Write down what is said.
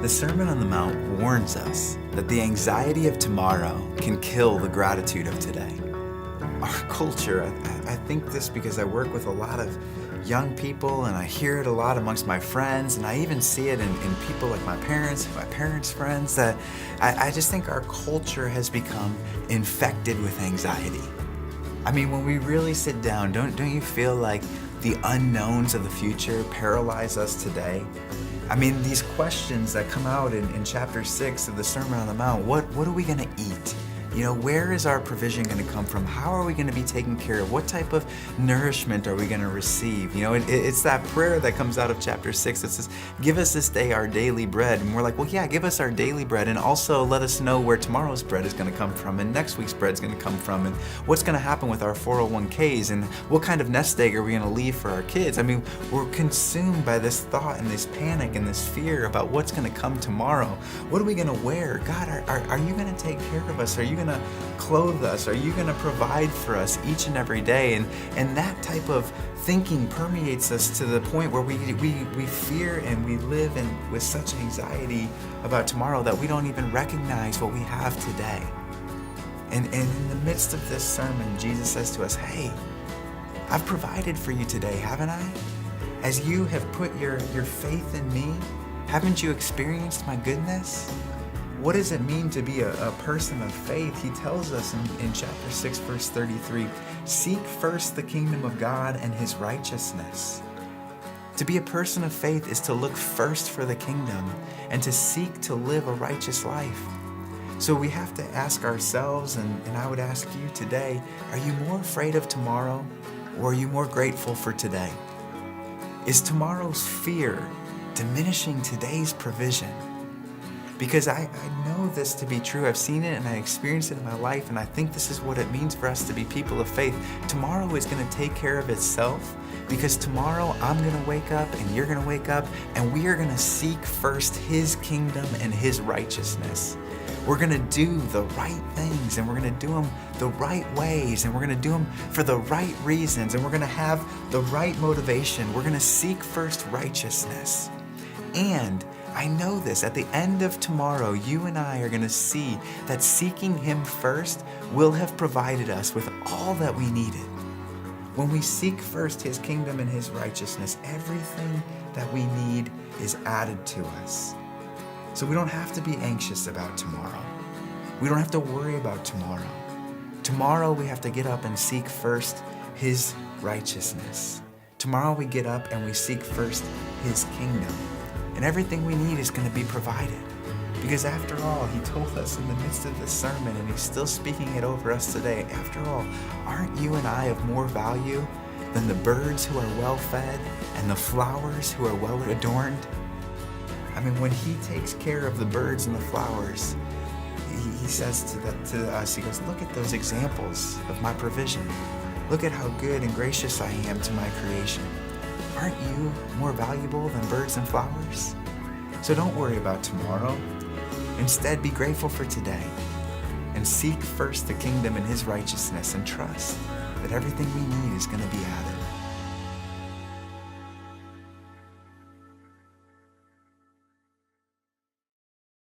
The Sermon on the Mount warns us that the anxiety of tomorrow can kill the gratitude of today. Our culture, I think this because I work with a lot of young people and I hear it a lot amongst my friends, and I even see it in people like my parents' friends, that I just think our culture has become infected with anxiety. I mean, when we really sit down, don't you feel like the unknowns of the future paralyze us today? I mean, these questions that come out in chapter 6 of the Sermon on the Mount, what are we going to eat? You know, where is our provision going to come from? How are we going to be taken care of? What type of nourishment are we going to receive? You know, it's that prayer that comes out of chapter 6 that says, give us this day our daily bread. And we're like, well, yeah, give us our daily bread. And also let us know where tomorrow's bread is going to come from and next week's bread is going to come from and what's going to happen with our 401ks and what kind of nest egg are we going to leave for our kids. I mean, we're consumed by this thought and this panic and this fear about what's going to come tomorrow. What are we going to wear? God, are you going to take care of us? Are you going to clothe us? Are you going to provide for us each and every day? And that type of thinking permeates us to the point where we fear and we live with such anxiety about tomorrow that we don't even recognize what we have today. And in the midst of this sermon, Jesus says to us, hey, I've provided for you today, haven't I? As you have put your faith in me, haven't you experienced my goodness? What does it mean to be a person of faith? He tells us in chapter 6, verse 33, seek first the kingdom of God and his righteousness. To be a person of faith is to look first for the kingdom and to seek to live a righteous life. So we have to ask ourselves, and I would ask you today, are you more afraid of tomorrow or are you more grateful for today? Is tomorrow's fear diminishing today's provision? Because I know this to be true. I've seen it and I experienced it in my life, and I think this is what it means for us to be people of faith. Tomorrow is going to take care of itself, because tomorrow I'm going to wake up and you're going to wake up and we are going to seek first his kingdom and his righteousness. We're going to do the right things, and we're going to do them the right ways, and we're going to do them for the right reasons, and we're going to have the right motivation. We're going to seek first righteousness. And I know this, at the end of tomorrow, you and I are going to see that seeking him first will have provided us with all that we needed. When we seek first his kingdom and his righteousness, everything that we need is added to us. So we don't have to be anxious about tomorrow. We don't have to worry about tomorrow. Tomorrow we have to get up and seek first his righteousness. Tomorrow we get up and we seek first his kingdom. And everything we need is going to be provided. Because after all, he told us in the midst of this sermon, and he's still speaking it over us today, after all, aren't you and I of more value than the birds who are well fed and the flowers who are well adorned? I mean, when he takes care of the birds and the flowers, he says to us, he goes, look at those examples of my provision. Look at how good and gracious I am to my creation. Aren't you more valuable than birds and flowers? So don't worry about tomorrow. Instead, be grateful for today and seek first the kingdom and his righteousness, and trust that everything we need is going to be added.